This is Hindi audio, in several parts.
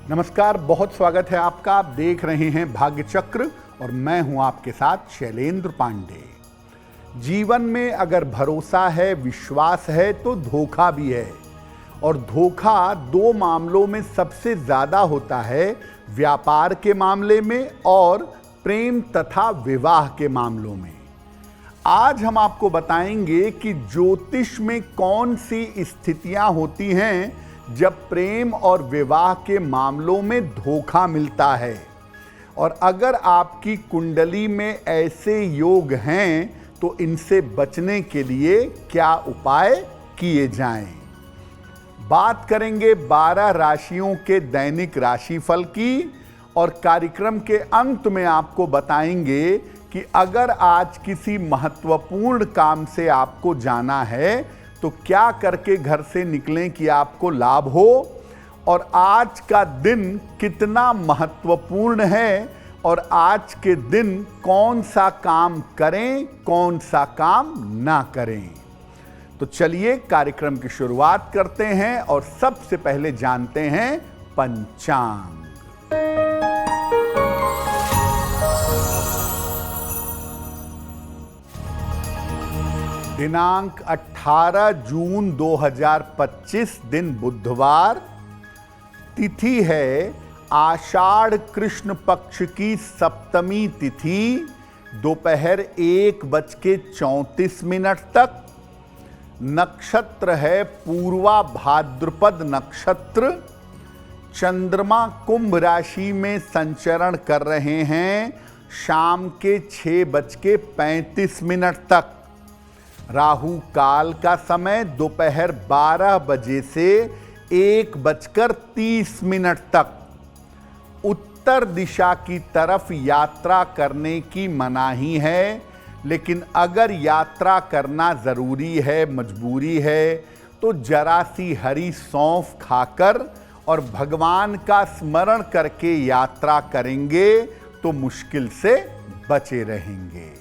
नमस्कार, बहुत स्वागत है आपका। आप देख रहे हैं भाग्य चक्र और मैं हूं आपके साथ शैलेंद्र पांडे। जीवन में अगर भरोसा है, विश्वास है तो धोखा भी है। और धोखा दो मामलों में सबसे ज्यादा होता है, व्यापार के मामले में और प्रेम तथा विवाह के मामलों में। आज हम आपको बताएंगे कि ज्योतिष में कौन सी स्थितियां होती हैं जब प्रेम और विवाह के मामलों में धोखा मिलता है, और अगर आपकी कुंडली में ऐसे योग हैं तो इनसे बचने के लिए क्या उपाय किए जाएं। बात करेंगे 12 राशियों के दैनिक राशिफल की, और कार्यक्रम के अंत में आपको बताएंगे कि अगर आज किसी महत्वपूर्ण काम से आपको जाना है तो क्या करके घर से निकलें कि आपको लाभ हो, और आज का दिन कितना महत्वपूर्ण है, और आज के दिन कौन सा काम करें, कौन सा काम ना करें। तो चलिए कार्यक्रम की शुरुआत करते हैं और सबसे पहले जानते हैं पंचांग। दिनांक 18 जून 2025 दिन बुधवार, तिथि है आषाढ़ कृष्ण पक्ष की सप्तमी तिथि, दोपहर 1:34 तक। नक्षत्र है पूर्वा भाद्रपद नक्षत्र। चंद्रमा कुंभ राशि में संचरण कर रहे हैं शाम के 6:35 तक। राहु काल का समय दोपहर 12 बजे से 1:30 तक। उत्तर दिशा की तरफ यात्रा करने की मनाही है, लेकिन अगर यात्रा करना जरूरी है, मजबूरी है, तो जरा सी हरी सौंफ खाकर और भगवान का स्मरण करके यात्रा करेंगे तो मुश्किल से बचे रहेंगे।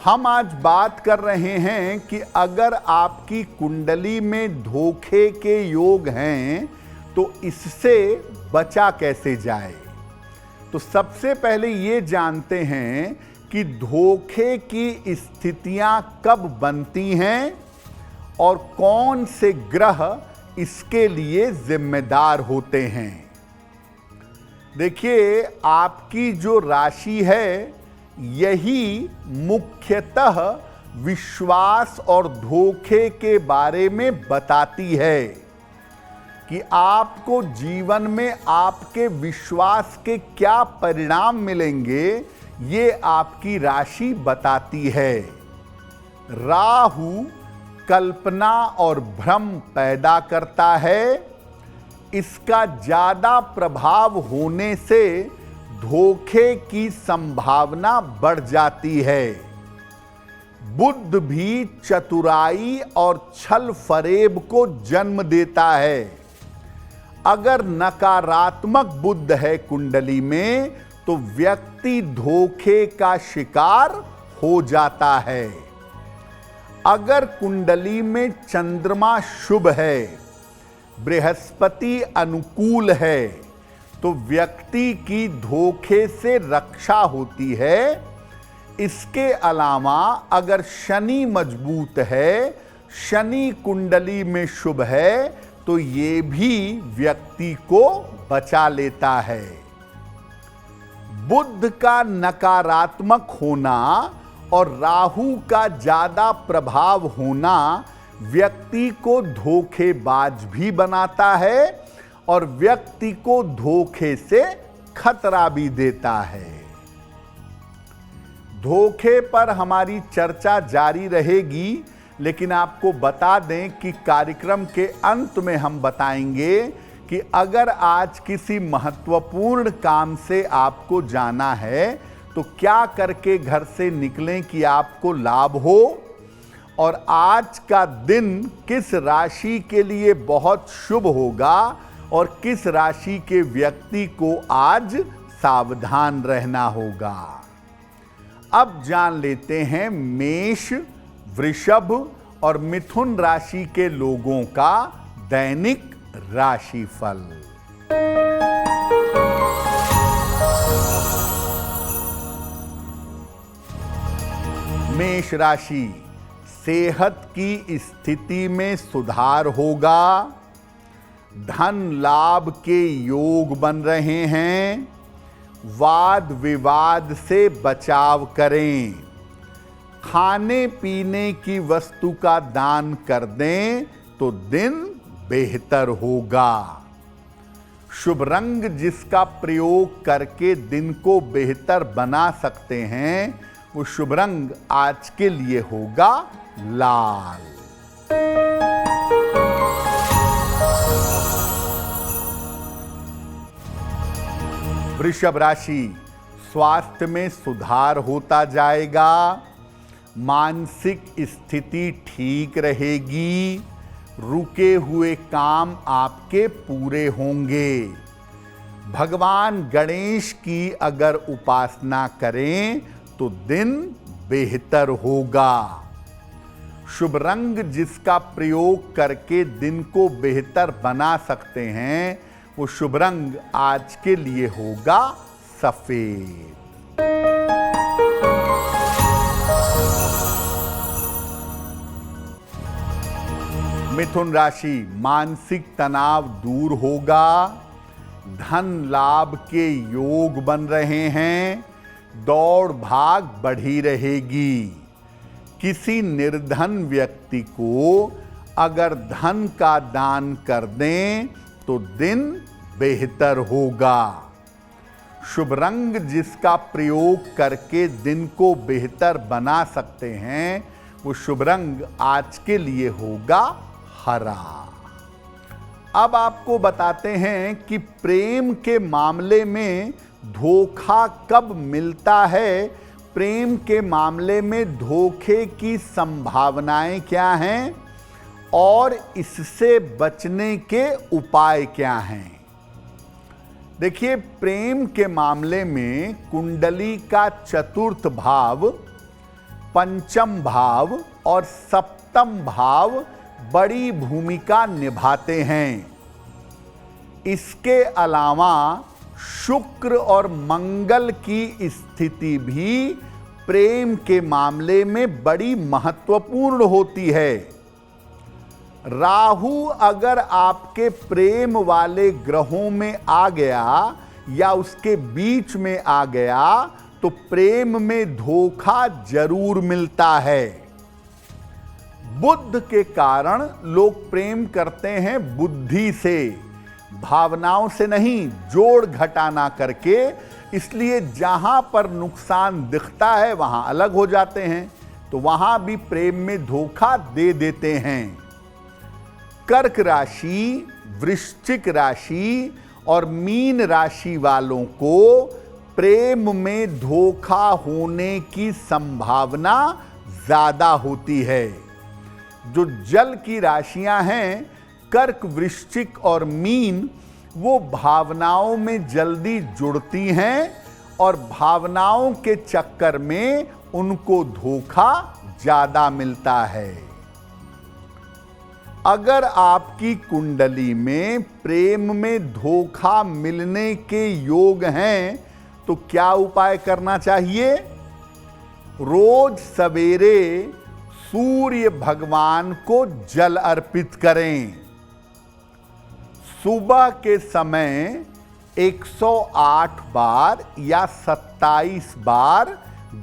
हम आज बात कर रहे हैं कि अगर आपकी कुंडली में धोखे के योग हैं तो इससे बचा कैसे जाए। तो सबसे पहले ये जानते हैं कि धोखे की स्थितियां कब बनती हैं और कौन से ग्रह इसके लिए जिम्मेदार होते हैं। देखिए, आपकी जो राशि है यही मुख्यतः विश्वास और धोखे के बारे में बताती है कि आपको जीवन में आपके विश्वास के क्या परिणाम मिलेंगे, ये आपकी राशि बताती है। राहु कल्पना और भ्रम पैदा करता है। इसका ज्यादा प्रभाव होने से धोखे की संभावना बढ़ जाती है। बुध भी चतुराई और छल फरेब को जन्म देता है। अगर नकारात्मक बुध है कुंडली में तो व्यक्ति धोखे का शिकार हो जाता है। अगर कुंडली में चंद्रमा शुभ है, बृहस्पति अनुकूल है, तो व्यक्ति की धोखे से रक्षा होती है। इसके अलावा अगर शनि मजबूत है, शनि कुंडली में शुभ है, तो ये भी व्यक्ति को बचा लेता है। बुध का नकारात्मक होना और राहु का ज्यादा प्रभाव होना व्यक्ति को धोखेबाज भी बनाता है और व्यक्ति को धोखे से खतरा भी देता है। धोखे पर हमारी चर्चा जारी रहेगी, लेकिन आपको बता दें कि कार्यक्रम के अंत में हम बताएंगे कि अगर आज किसी महत्वपूर्ण काम से आपको जाना है तो क्या करके घर से निकलें कि आपको लाभ हो, और आज का दिन किस राशि के लिए बहुत शुभ होगा और किस राशि के व्यक्ति को आज सावधान रहना होगा। अब जान लेते हैं मेष, वृषभ और मिथुन राशि के लोगों का दैनिक राशिफल। मेष राशि, सेहत की स्थिति में सुधार होगा। धन लाभ के योग बन रहे हैं। वाद विवाद से बचाव करें। खाने पीने की वस्तु का दान कर दें तो दिन बेहतर होगा। शुभ रंग जिसका प्रयोग करके दिन को बेहतर बना सकते हैं, वो शुभ रंग आज के लिए होगा लाल। वृषभ राशि, स्वास्थ्य में सुधार होता जाएगा। मानसिक स्थिति ठीक रहेगी। रुके हुए काम आपके पूरे होंगे। भगवान गणेश की अगर उपासना करें तो दिन बेहतर होगा। शुभ रंग जिसका प्रयोग करके दिन को बेहतर बना सकते हैं, वो शुभ रंग आज के लिए होगा सफेद। मिथुन राशि, मानसिक तनाव दूर होगा। धन लाभ के योग बन रहे हैं। दौड़ भाग बढ़ी रहेगी। किसी निर्धन व्यक्ति को अगर धन का दान कर दें तो दिन बेहतर होगा। शुभ रंग जिसका प्रयोग करके दिन को बेहतर बना सकते हैं, वो शुभ रंग आज के लिए होगा हरा। अब आपको बताते हैं कि प्रेम के मामले में धोखा कब मिलता है। प्रेम के मामले में धोखे की संभावनाएं क्या हैं और इससे बचने के उपाय क्या हैं। देखिए, प्रेम के मामले में कुंडली का चतुर्थ भाव, पंचम भाव और सप्तम भाव बड़ी भूमिका निभाते हैं। इसके अलावा शुक्र और मंगल की स्थिति भी प्रेम के मामले में बड़ी महत्वपूर्ण होती है। राहु अगर आपके प्रेम वाले ग्रहों में आ गया या उसके बीच में आ गया तो प्रेम में धोखा जरूर मिलता है। बुद्ध के कारण लोग प्रेम करते हैं बुद्धि से, भावनाओं से नहीं, जोड़ घटाना करके। इसलिए जहां पर नुकसान दिखता है वहां अलग हो जाते हैं, तो वहां भी प्रेम में धोखा दे देते हैं। कर्क राशि, वृश्चिक राशि और मीन राशि वालों को प्रेम में धोखा होने की संभावना ज्यादा होती है। जो जल की राशियां हैं, कर्क, वृश्चिक और मीन, वो भावनाओं में जल्दी जुड़ती हैं और भावनाओं के चक्कर में उनको धोखा ज्यादा मिलता है। अगर आपकी कुंडली में प्रेम में धोखा मिलने के योग हैं तो क्या उपाय करना चाहिए? रोज सवेरे सूर्य भगवान को जल अर्पित करें। सुबह के समय 108 बार या 27 बार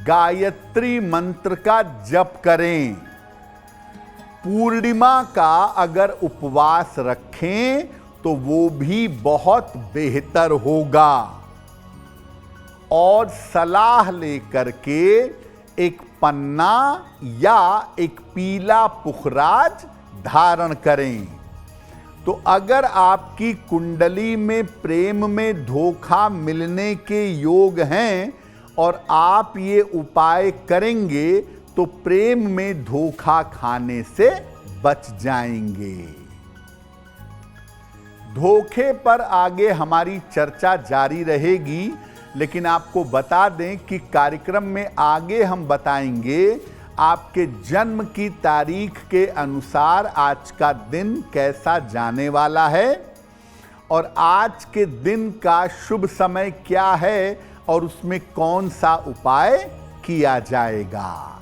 गायत्री मंत्र का जप करें। पूर्णिमा का अगर उपवास रखें तो वो भी बहुत बेहतर होगा। और सलाह लेकर के एक पन्ना या एक पीला पुखराज धारण करें। तो अगर आपकी कुंडली में प्रेम में धोखा मिलने के योग हैं और आप ये उपाय करेंगे तो प्रेम में धोखा खाने से बच जाएंगे। धोखे पर आगे हमारी चर्चा जारी रहेगी, लेकिन आपको बता दें कि कार्यक्रम में आगे हम बताएंगे आपके जन्म की तारीख के अनुसार आज का दिन कैसा जाने वाला है और आज के दिन का शुभ समय क्या है और उसमें कौन सा उपाय किया जाएगा।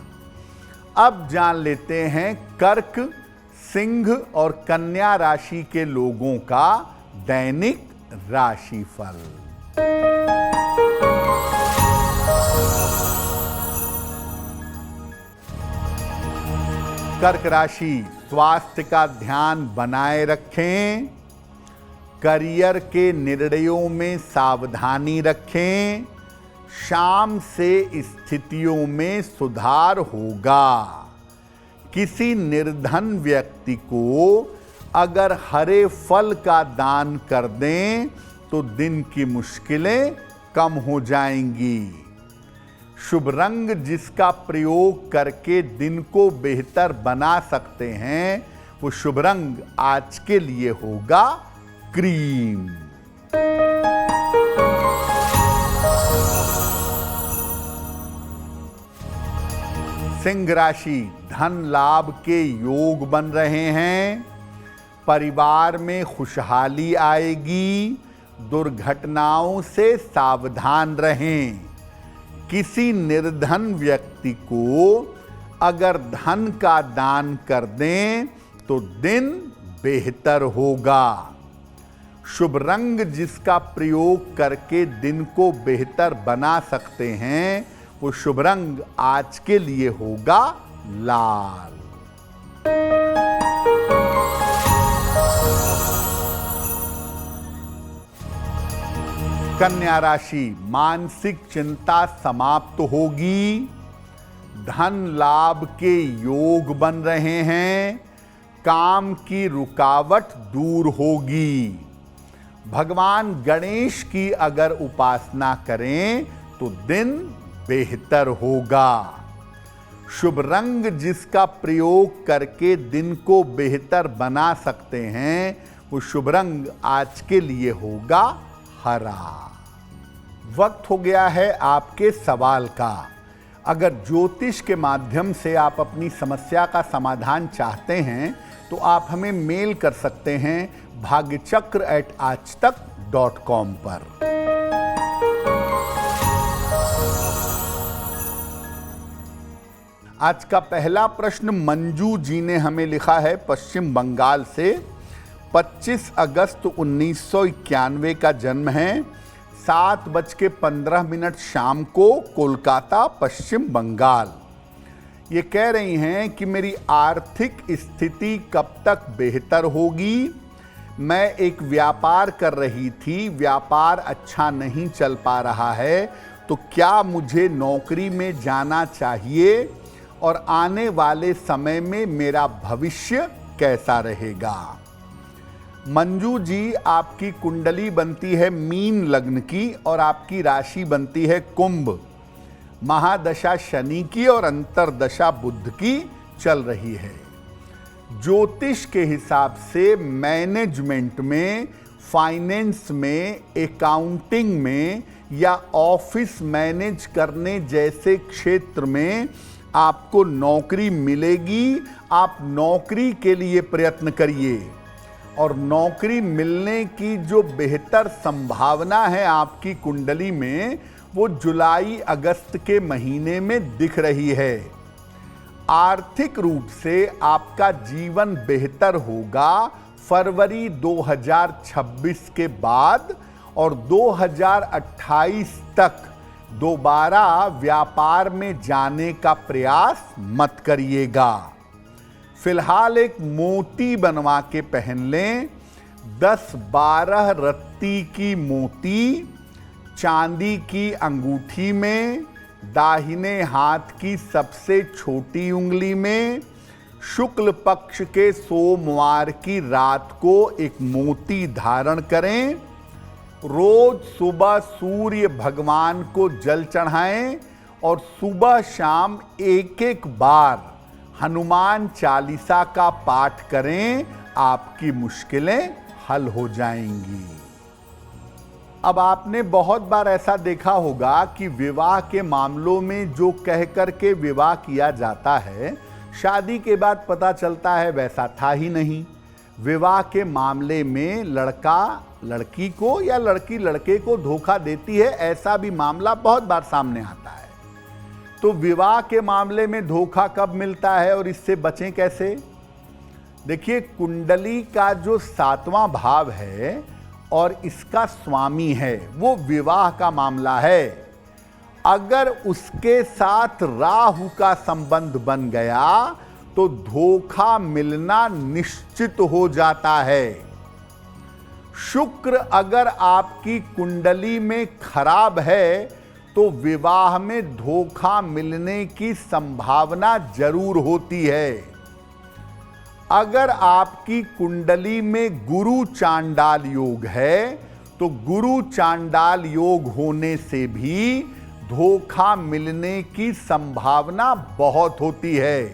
अब जान लेते हैं कर्क, सिंह और कन्या राशि के लोगों का दैनिक राशिफल। कर्क राशि, स्वास्थ्य का ध्यान बनाए रखें, करियर के निर्णयों में सावधानी रखें, शाम से स्थितियों में सुधार होगा। किसी निर्धन व्यक्ति को अगर हरे फल का दान कर दें तो दिन की मुश्किलें कम हो जाएंगी। शुभ रंग जिसका प्रयोग करके दिन को बेहतर बना सकते हैं वो शुभ रंग आज के लिए होगा क्रीम। सिंह राशि, धन लाभ के योग बन रहे हैं, परिवार में खुशहाली आएगी, दुर्घटनाओं से सावधान रहें। किसी निर्धन व्यक्ति को अगर धन का दान कर दें तो दिन बेहतर होगा। शुभ रंग जिसका प्रयोग करके दिन को बेहतर बना सकते हैं वो शुभ रंग आज के लिए होगा लाल। कन्या राशि, मानसिक चिंता समाप्त होगी, धन लाभ के योग बन रहे हैं, काम की रुकावट दूर होगी। भगवान गणेश की अगर उपासना करें तो दिन बेहतर होगा। शुभ रंग जिसका प्रयोग करके दिन को बेहतर बना सकते हैं वो शुभ रंग आज के लिए होगा हरा। वक्त हो गया है आपके सवाल का। अगर ज्योतिष के माध्यम से आप अपनी समस्या का समाधान चाहते हैं तो आप हमें मेल कर सकते हैं bhagyachakra@aajtak.com पर। आज का पहला प्रश्न मंजू जी ने हमें लिखा है पश्चिम बंगाल से। 25 अगस्त 1991 का जन्म है, 7:15 शाम को, कोलकाता, पश्चिम बंगाल। ये कह रही हैं कि मेरी आर्थिक स्थिति कब तक बेहतर होगी। मैं एक व्यापार कर रही थी, व्यापार अच्छा नहीं चल पा रहा है, तो क्या मुझे नौकरी में जाना चाहिए और आने वाले समय में मेरा भविष्य कैसा रहेगा। मंजू जी, आपकी कुंडली बनती है मीन लग्न की और आपकी राशि बनती है कुंभ। महादशा शनि की और अंतरदशा बुध की चल रही है। ज्योतिष के हिसाब से मैनेजमेंट में, फाइनेंस में, अकाउंटिंग में या ऑफिस मैनेज करने जैसे क्षेत्र में आपको नौकरी मिलेगी। आप नौकरी के लिए प्रयत्न करिए और नौकरी मिलने की जो बेहतर संभावना है आपकी कुंडली में वो जुलाई अगस्त के महीने में दिख रही है। आर्थिक रूप से आपका जीवन बेहतर होगा फरवरी 2026 के बाद, और 2028 तक दोबारा व्यापार में जाने का प्रयास मत करिएगा। फिलहाल एक मोती बनवा के पहन लें। 10-12 रत्ती की मोती चांदी की अंगूठी में, दाहिने हाथ की सबसे छोटी उंगली में, शुक्ल पक्ष के सोमवार की रात को एक मोती धारण करें। रोज सुबह सूर्य भगवान को जल चढ़ाएं और सुबह शाम एक बार हनुमान चालीसा का पाठ करें। आपकी मुश्किलें हल हो जाएंगी। अब आपने बहुत बार ऐसा देखा होगा कि विवाह के मामलों में जो कह कर के विवाह किया जाता है, शादी के बाद पता चलता है वैसा था ही नहीं। विवाह के मामले में लड़का लड़की को या लड़की लड़के को धोखा देती है, ऐसा भी मामला बहुत बार सामने आता है। तो विवाह के मामले में धोखा कब मिलता है और इससे बचें कैसे? देखिए, कुंडली का जो 7वां भाव है और इसका स्वामी है वो विवाह का मामला है। अगर उसके साथ राहु का संबंध बन गया तो धोखा मिलना निश्चित हो जाता है। शुक्र अगर आपकी कुंडली में खराब है तो विवाह में धोखा मिलने की संभावना जरूर होती है। अगर आपकी कुंडली में गुरु चांडाल योग है तो गुरु चांडाल योग होने से भी धोखा मिलने की संभावना बहुत होती है।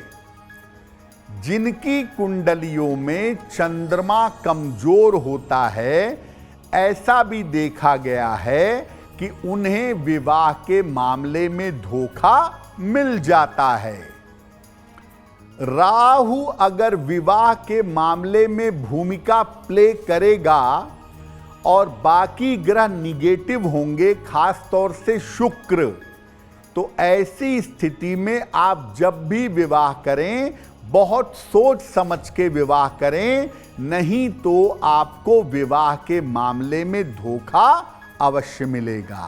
जिनकी कुंडलियों में चंद्रमा कमजोर होता है, ऐसा भी देखा गया है कि उन्हें विवाह के मामले में धोखा मिल जाता है। राहु अगर विवाह के मामले में भूमिका प्ले करेगा और बाकी ग्रह निगेटिव होंगे, खास तौर से शुक्र, तो ऐसी स्थिति में आप जब भी विवाह करें बहुत सोच समझ के विवाह करें, नहीं तो आपको विवाह के मामले में धोखा अवश्य मिलेगा।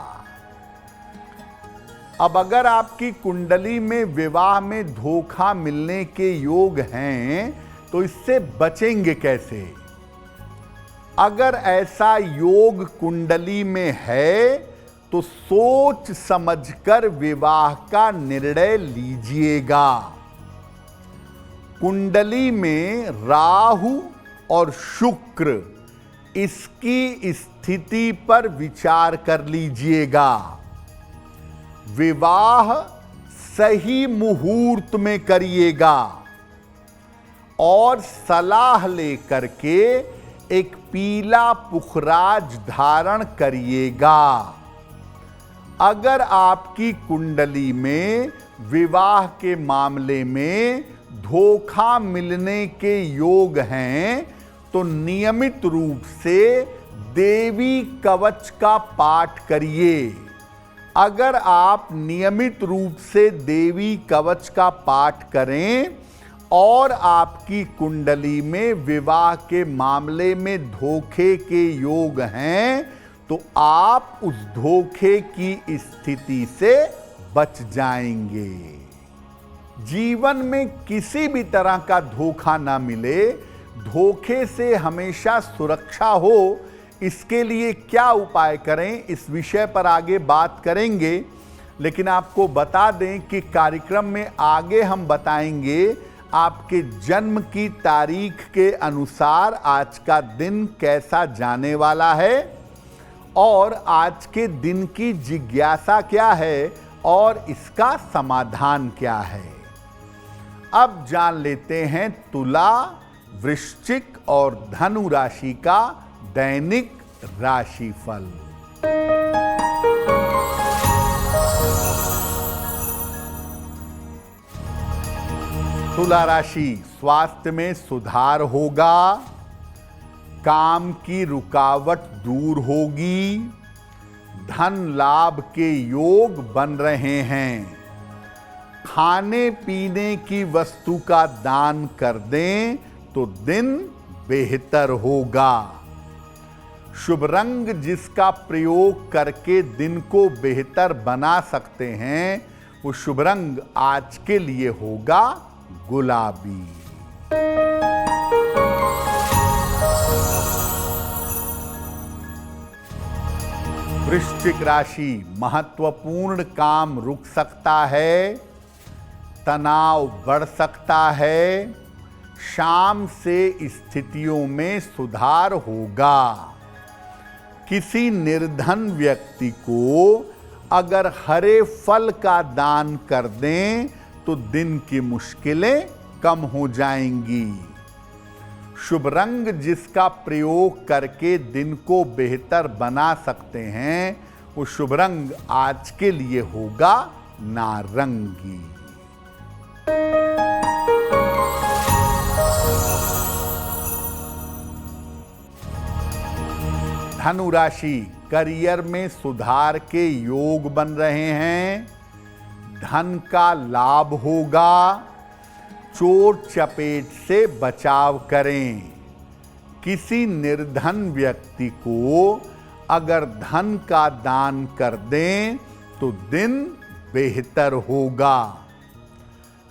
अब अगर आपकी कुंडली में विवाह में धोखा मिलने के योग हैं तो इससे बचेंगे कैसे? अगर ऐसा योग कुंडली में है तो सोच समझकर विवाह का निर्णय लीजिएगा। कुंडली में राहु और शुक्र, इसकी स्थिति पर विचार कर लीजिएगा। विवाह सही मुहूर्त में करिएगा और सलाह लेकर के एक पीला पुखराज धारण करिएगा। अगर आपकी कुंडली में विवाह के मामले में धोखा मिलने के योग हैं तो नियमित रूप से देवी कवच का पाठ करिए। अगर आप नियमित रूप से देवी कवच का पाठ करें और आपकी कुंडली में विवाह के मामले में धोखे के योग हैं तो आप उस धोखे की स्थिति से बच जाएंगे। जीवन में किसी भी तरह का धोखा ना मिले, धोखे से हमेशा सुरक्षा हो, इसके लिए क्या उपाय करें, इस विषय पर आगे बात करेंगे। लेकिन आपको बता दें कि कार्यक्रम में आगे हम बताएंगे आपके जन्म की तारीख के अनुसार आज का दिन कैसा जाने वाला है और आज के दिन की जिज्ञासा क्या है और इसका समाधान क्या है। अब जान लेते हैं तुला, वृश्चिक और धनु राशि का दैनिक राशिफल। तुला राशि, स्वास्थ्य में सुधार होगा, काम की रुकावट दूर होगी, धन लाभ के योग बन रहे हैं। खाने पीने की वस्तु का दान कर दें तो दिन बेहतर होगा। शुभ रंग जिसका प्रयोग करके दिन को बेहतर बना सकते हैं वो शुभ रंग आज के लिए होगा गुलाबी। वृश्चिक राशि, महत्वपूर्ण काम रुक सकता है, तनाव बढ़ सकता है, शाम से स्थितियों में सुधार होगा। किसी निर्धन व्यक्ति को अगर हरे फल का दान कर दें तो दिन की मुश्किलें कम हो जाएंगी। शुभ रंग जिसका प्रयोग करके दिन को बेहतर बना सकते हैं वो शुभ रंग आज के लिए होगा नारंगी। धनु राशि, करियर में सुधार के योग बन रहे हैं, धन का लाभ होगा। चोट चपेट से बचाव करें। किसी निर्धन व्यक्ति को अगर धन का दान कर दें तो दिन बेहतर होगा।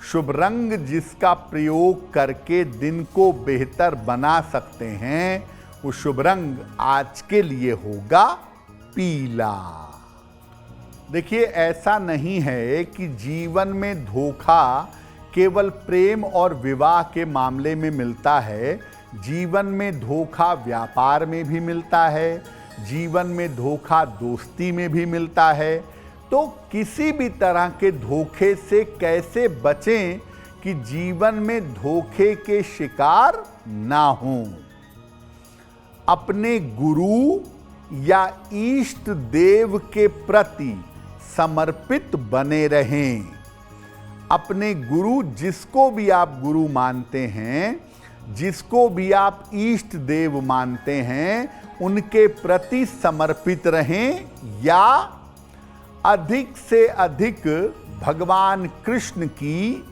शुभ रंग जिसका प्रयोग करके दिन को बेहतर बना सकते हैं, वो शुभ रंग आज के लिए होगा पीला। देखिए, ऐसा नहीं है कि जीवन में धोखा केवल प्रेम और विवाह के मामले में मिलता है। जीवन में धोखा व्यापार में भी मिलता है, जीवन में धोखा दोस्ती में भी मिलता है। तो किसी भी तरह के धोखे से कैसे बचें कि जीवन में धोखे के शिकार ना हों। अपने गुरु या इष्ट देव के प्रति समर्पित बने रहें। अपने गुरु, जिसको भी आप गुरु मानते हैं, जिसको भी आप इष्ट देव मानते हैं, उनके प्रति समर्पित रहें या अधिक से अधिक भगवान कृष्ण की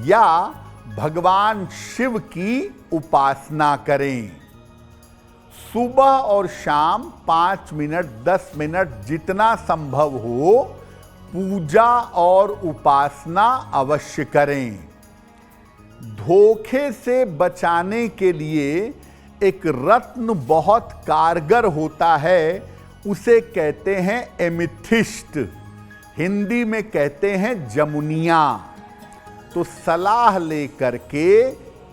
या भगवान शिव की उपासना करें। सुबह और शाम 5 मिनट 10 मिनट जितना संभव हो पूजा और उपासना अवश्य करें। धोखे से बचाने के लिए एक रत्न बहुत कारगर होता है, उसे कहते हैं एमिथिस्ट, हिंदी में कहते हैं जमुनिया। तो सलाह लेकर के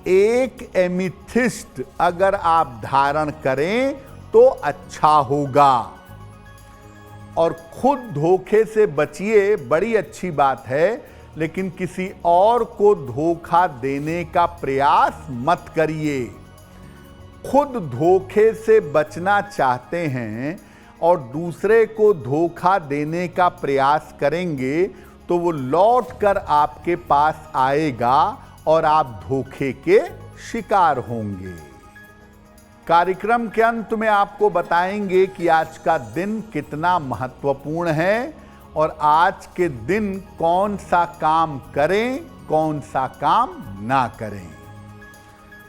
एक एमिथिस्ट अगर आप धारण करें तो अच्छा होगा। और खुद धोखे से बचिए, बड़ी अच्छी बात है, लेकिन किसी और को धोखा देने का प्रयास मत करिए। खुद धोखे से बचना चाहते हैं और दूसरे को धोखा देने का प्रयास करेंगे तो वो लौट कर आपके पास आएगा और आप धोखे के शिकार होंगे। कार्यक्रम के अंत में आपको बताएंगे कि आज का दिन कितना महत्वपूर्ण है और आज के दिन कौन सा काम करें, कौन सा काम ना करें।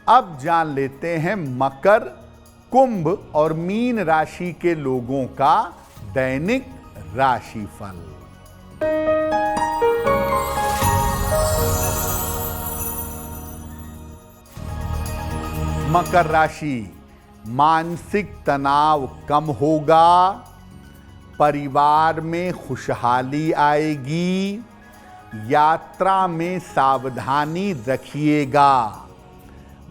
अब जान लेते हैं मकर, कुंभ और मीन राशि के लोगों का दैनिक राशिफल। मकर राशि, मानसिक तनाव कम होगा, परिवार में खुशहाली आएगी, यात्रा में सावधानी रखिएगा।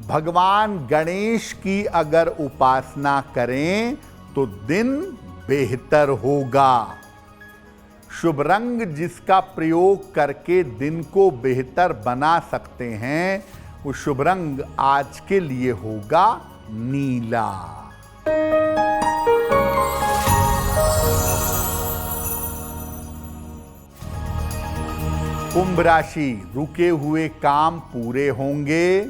भगवान गणेश की अगर उपासना करें तो दिन बेहतर होगा। शुभ रंग जिसका प्रयोग करके दिन को बेहतर बना सकते हैं, वो शुभ रंग आज के लिए होगा नीला। कुंभ राशि, रुके हुए काम पूरे होंगे,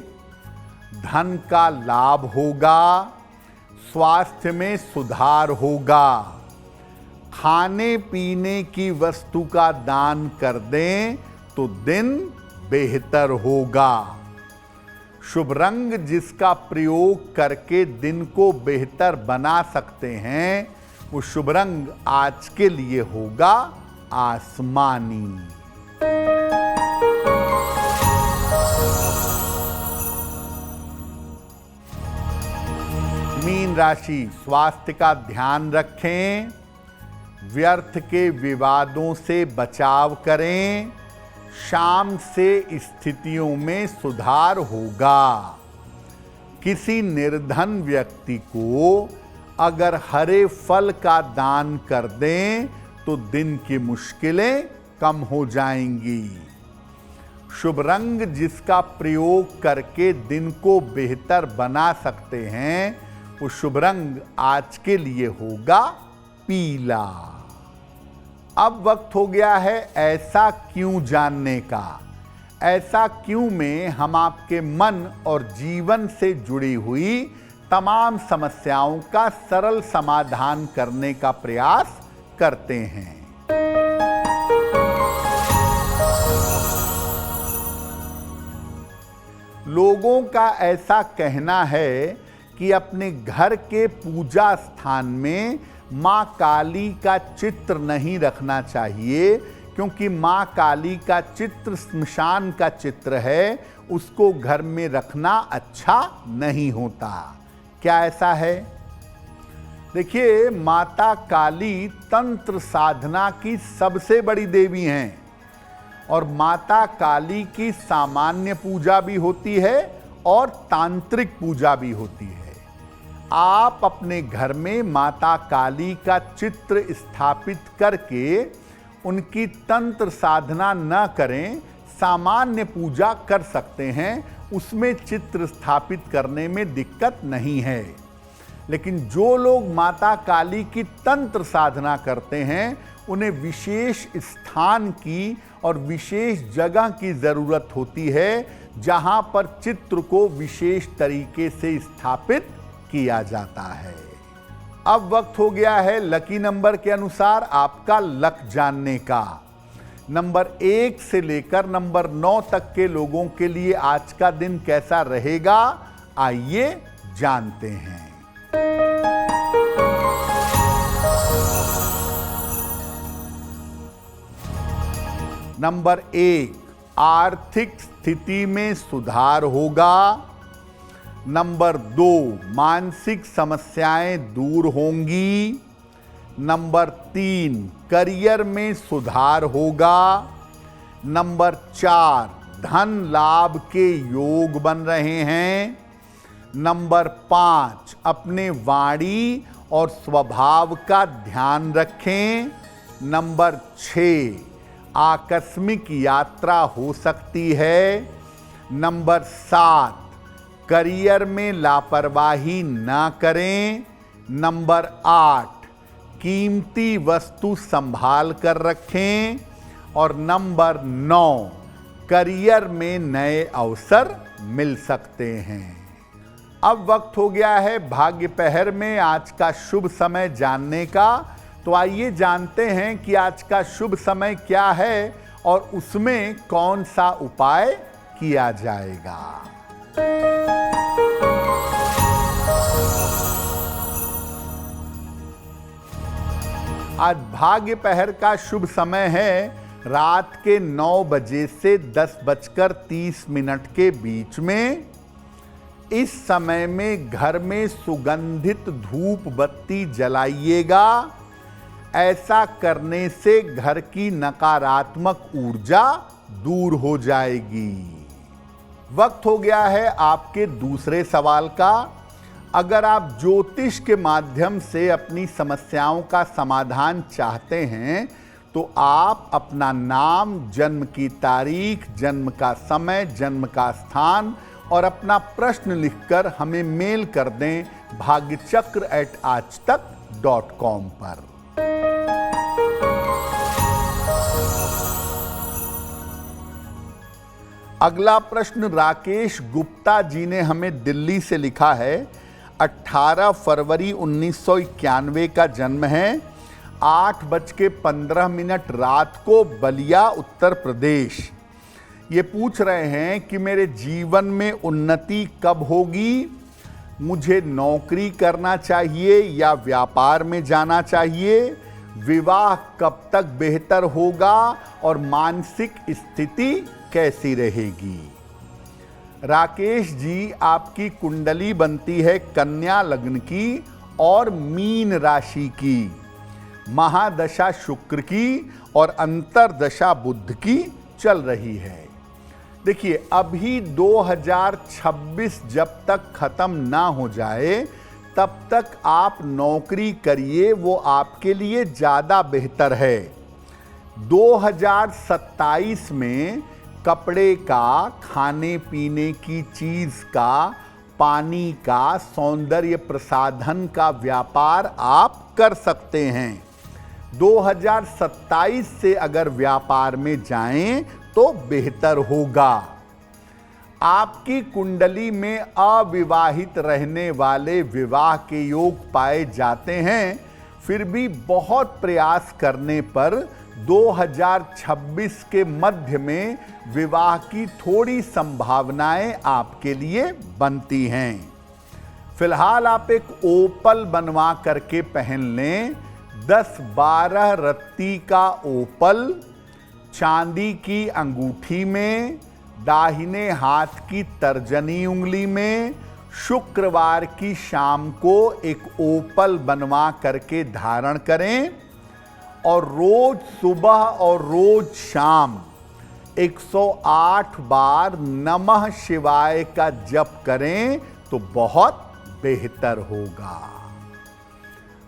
धन का लाभ होगा, स्वास्थ्य में सुधार होगा। खाने पीने की वस्तु का दान कर दें तो दिन बेहतर होगा। शुभ रंग जिसका प्रयोग करके दिन को बेहतर बना सकते हैं, वो शुभ रंग आज के लिए होगा आसमानी। मीन राशि, स्वास्थ्य का ध्यान रखें, व्यर्थ के विवादों से बचाव करें, शाम से स्थितियों में सुधार होगा। किसी निर्धन व्यक्ति को अगर हरे फल का दान कर दें तो दिन की मुश्किलें कम हो जाएंगी। शुभ रंग जिसका प्रयोग करके दिन को बेहतर बना सकते हैं, वो शुभ रंग आज के लिए होगा पीला। अब वक्त हो गया है ऐसा क्यों जानने का। ऐसा क्यों में हम आपके मन और जीवन से जुड़ी हुई तमाम समस्याओं का सरल समाधान करने का प्रयास करते हैं। लोगों का ऐसा कहना है कि अपने घर के पूजा स्थान में माँ काली का चित्र नहीं रखना चाहिए, क्योंकि माँ काली का चित्र स्मशान का चित्र है, उसको घर में रखना अच्छा नहीं होता। क्या ऐसा है? देखिए, माता काली तंत्र साधना की सबसे बड़ी देवी हैं और माता काली की सामान्य पूजा भी होती है और तांत्रिक पूजा भी होती है। आप अपने घर में माता काली का चित्र स्थापित करके उनकी तंत्र साधना न करें, सामान्य पूजा कर सकते हैं, उसमें चित्र स्थापित करने में दिक्कत नहीं है। लेकिन जो लोग माता काली की तंत्र साधना करते हैं, उन्हें विशेष स्थान की और विशेष जगह की ज़रूरत होती है, जहां पर चित्र को विशेष तरीके से स्थापित किया जाता है। अब वक्त हो गया है लकी नंबर के अनुसार आपका लक जानने का। नंबर 1 से लेकर नंबर 9 तक के लोगों के लिए आज का दिन कैसा रहेगा, आइए जानते हैं। नंबर 1, आर्थिक स्थिति में सुधार होगा। नंबर 2, मानसिक समस्याएं दूर होंगी। नंबर 3, करियर में सुधार होगा। नंबर 4, धन लाभ के योग बन रहे हैं। नंबर 5, अपने वाणी और स्वभाव का ध्यान रखें। नंबर 6, आकस्मिक यात्रा हो सकती है। नंबर 7, करियर में लापरवाही ना करें। नंबर 8, कीमती वस्तु संभाल कर रखें। और नंबर 9, करियर में नए अवसर मिल सकते हैं। अब वक्त हो गया है भाग्य पहर में आज का शुभ समय जानने का। तो आइए जानते हैं कि आज का शुभ समय क्या है और उसमें कौन सा उपाय किया जाएगा। आज भाग्य पहर का शुभ समय है रात के 9 बजे से 10:30 के बीच में। इस समय में घर में सुगंधित धूप बत्ती जलाइएगा। ऐसा करने से घर की नकारात्मक ऊर्जा दूर हो जाएगी। वक्त हो गया है आपके दूसरे सवाल का। अगर आप ज्योतिष के माध्यम से अपनी समस्याओं का समाधान चाहते हैं तो आप अपना नाम, जन्म की तारीख, जन्म का समय, जन्म का स्थान और अपना प्रश्न लिखकर हमें मेल कर दें भाग्यचक्र@aajtak.com पर। अगला प्रश्न राकेश गुप्ता जी ने हमें दिल्ली से लिखा है। 18 फरवरी 1991 का जन्म है। 8:15 रात को बलिया, उत्तर प्रदेश। ये पूछ रहे हैं कि मेरे जीवन में उन्नति कब होगी, मुझे नौकरी करना चाहिए या व्यापार में जाना चाहिए, विवाह कब तक बेहतर होगा और मानसिक स्थिति कैसी रहेगी। राकेश जी, आपकी कुंडली बनती है कन्या लग्न की और मीन राशि की, महादशा शुक्र की और अंतरदशा बुध की चल रही है। देखिए, अभी 2026 जब तक खत्म ना हो जाए तब तक आप नौकरी करिए, वो आपके लिए ज़्यादा बेहतर है। 2027 में कपड़े का, खाने पीने की चीज़ का, पानी का, सौंदर्य प्रसाधन का व्यापार आप कर सकते हैं। 2027 से अगर व्यापार में जाएं तो बेहतर होगा। आपकी कुंडली में अविवाहित रहने वाले विवाह के योग पाए जाते हैं, फिर भी बहुत प्रयास करने पर 2026 के मध्य में विवाह की थोड़ी संभावनाएं आपके लिए बनती हैं। फिलहाल आप एक ओपल बनवा करके पहन लें। 10-12 रत्ती का ओपल चांदी की अंगूठी में, दाहिने हाथ की तर्जनी उंगली में, शुक्रवार की शाम को एक ओपल बनवा करके धारण करें और रोज सुबह और रोज शाम 108 बार नमः शिवाय का जप करें तो बहुत बेहतर होगा।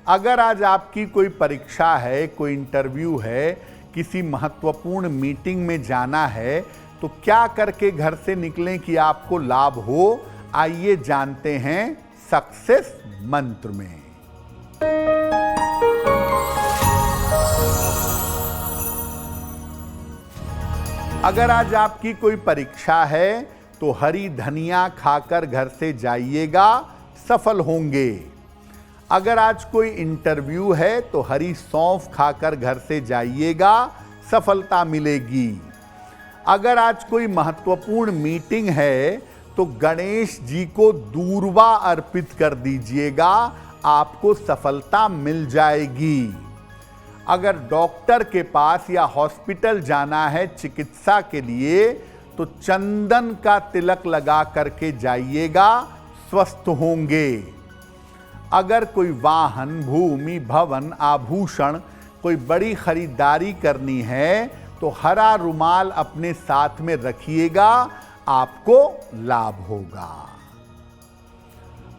अगर आज आपकी कोई परीक्षा है, कोई इंटरव्यू है, किसी महत्वपूर्ण मीटिंग में जाना है, तो क्या करके घर से निकलें कि आपको लाभ हो? आइए जानते हैं सक्सेस मंत्र में। अगर आज आपकी कोई परीक्षा है तो हरी धनिया खाकर घर से जाइएगा, सफल होंगे। अगर आज कोई इंटरव्यू है तो हरी सौंफ खाकर घर से जाइएगा, सफलता मिलेगी। अगर आज कोई महत्वपूर्ण मीटिंग है तो गणेश जी को दूर्वा अर्पित कर दीजिएगा, आपको सफलता मिल जाएगी। अगर डॉक्टर के पास या हॉस्पिटल जाना है चिकित्सा के लिए तो चंदन का तिलक लगा करके जाइएगा, स्वस्थ होंगे। अगर कोई वाहन, भूमि, भवन, आभूषण, कोई बड़ी खरीदारी करनी है तो हरा रुमाल अपने साथ में रखिएगा, आपको लाभ होगा।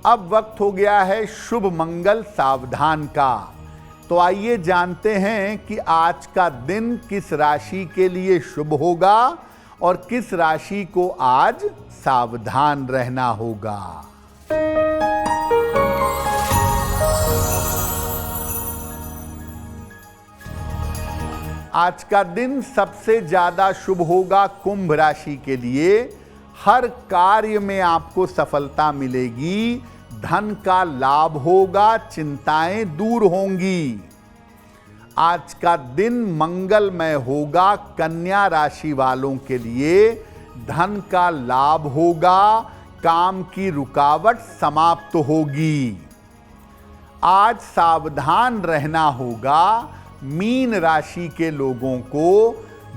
अब वक्त हो गया है शुभ मंगल सावधान का। तो आइए जानते हैं कि आज का दिन किस राशि के लिए शुभ होगा और किस राशि को आज सावधान रहना होगा। आज का दिन सबसे ज्यादा शुभ होगा कुंभ राशि के लिए। हर कार्य में आपको सफलता मिलेगी, धन का लाभ होगा, चिंताएं दूर होंगी। आज का दिन मंगलमय होगा कन्या राशि वालों के लिए। धन का लाभ होगा, काम की रुकावट समाप्त होगी। आज सावधान रहना होगा। मीन राशि के लोगों को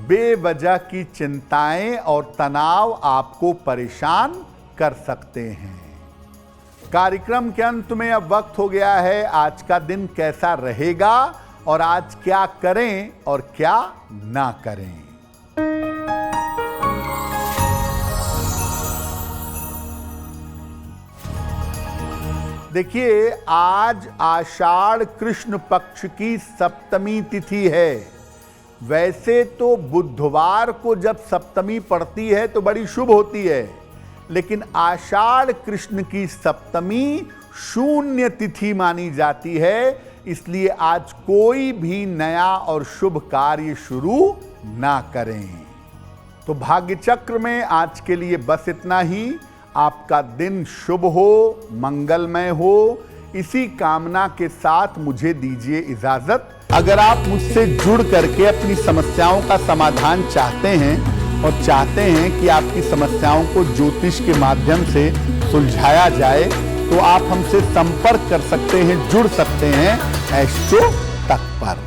बेवजह की चिंताएं और तनाव आपको परेशान कर सकते हैं। कार्यक्रम के अंत में अब वक्त हो गया है आज का दिन कैसा रहेगा और आज क्या करें और क्या ना करें। देखिए, आज आषाढ़ कृष्ण पक्ष की सप्तमी तिथि है। वैसे तो बुधवार को जब सप्तमी पड़ती है तो बड़ी शुभ होती है, लेकिन आषाढ़ कृष्ण की सप्तमी शून्य तिथि मानी जाती है, इसलिए आज कोई भी नया और शुभ कार्य शुरू ना करें। तो भाग्य चक्र में आज के लिए बस इतना ही। आपका दिन शुभ हो, मंगलमय हो, इसी कामना के साथ मुझे दीजिए इजाजत। अगर आप मुझसे जुड़ करके अपनी समस्याओं का समाधान चाहते हैं और चाहते हैं कि आपकी समस्याओं को ज्योतिष के माध्यम से सुलझाया जाए तो आप हमसे संपर्क कर सकते हैं, जुड़ सकते हैं एस्ट्रो तक पर।